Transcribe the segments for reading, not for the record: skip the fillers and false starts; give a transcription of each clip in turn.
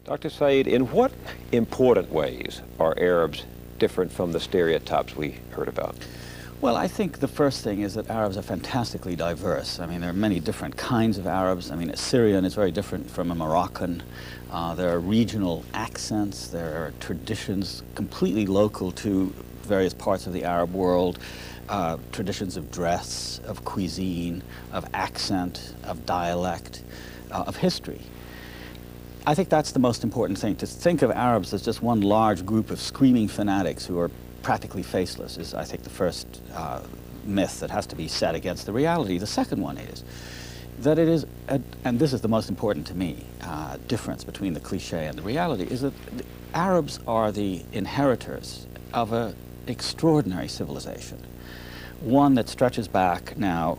Dr. Said, in what important ways are Arabs different from the stereotypes we heard about? Well, I think the first thing is that Arabs are fantastically diverse. I mean, there are many different kinds of Arabs. I mean, a Syrian is very different from a Moroccan. There are regional accents. There are traditions completely local to various parts of the Arab world. Traditions of dress, of cuisine, of accent, of dialect, of history. I think that's the most important thing. To think of Arabs as just one large group of screaming fanatics who are practically faceless is, I think, the first myth that has to be set against the reality. The second one is that it is, and this is the most important to me, difference between the cliche and the reality, is that the Arabs are the inheritors of an extraordinary civilization, one that stretches back now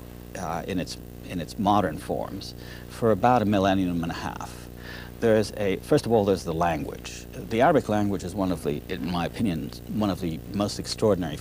in its modern forms for about a millennium and a half. There's first of all, there's the language. The Arabic language is one of the, in my opinion, one of the most extraordinary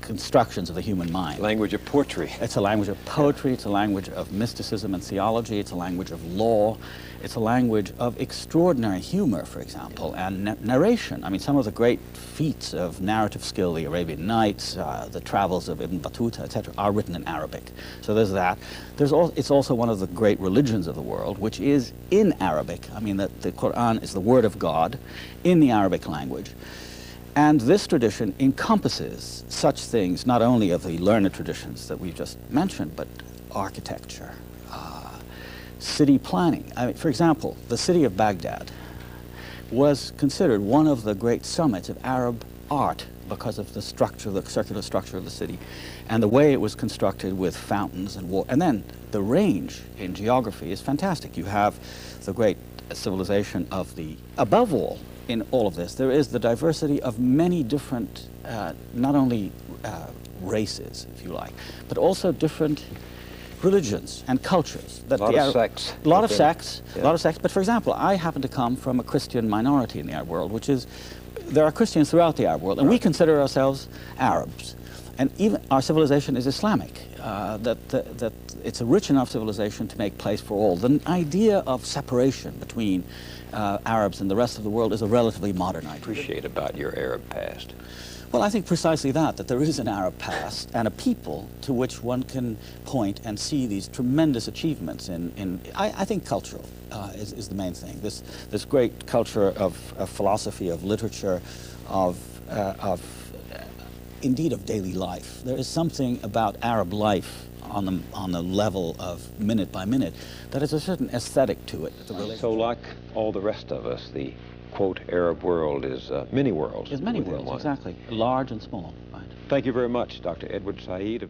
constructions of the human mind. Language of poetry. It's a language of poetry, it's a language of mysticism and theology, it's a language of law, it's a language of extraordinary humor, for example, and narration. I mean, some of the great feats of narrative skill, the Arabian Nights, the travels of Ibn Battuta, etc., are written in Arabic. So there's that. It's also one of the great religions of the world, which is in Arabic. I mean, the Quran is the word of God in the Arabic language. And this tradition encompasses such things, not only of the learned traditions that we've just mentioned, but architecture, city planning. I mean, for example, the city of Baghdad was considered one of the great summits of Arab art because of the structure, the circular structure of the city, and the way it was constructed with fountains and water. And then the range in geography is fantastic. You have the great civilization of the, above all, in all of this, there is the diversity of many different, not only races, if you like, but also different religions and cultures. A lot of sects. A lot of sects, a lot of sects. But for example, I happen to come from a Christian minority in the Arab world, which is, there are Christians throughout the Arab world, and we consider ourselves Arabs. And even our civilization is Islamic, that it's a rich enough civilization to make place for all. The idea of separation between Arabs and the rest of the world is a relatively modern idea. Appreciate about your Arab past? Well, I think precisely that there is an Arab past and a people to which one can point and see these tremendous achievements I think cultural is the main thing. This great culture of philosophy, of literature, indeed of daily life. There is something about Arab life on the level of minute by minute that has a certain aesthetic to it. So like all the rest of us, the quote Arab world is many worlds. It's many worlds, exactly. Large and small. Right. Thank you very much, Dr. Edward Said.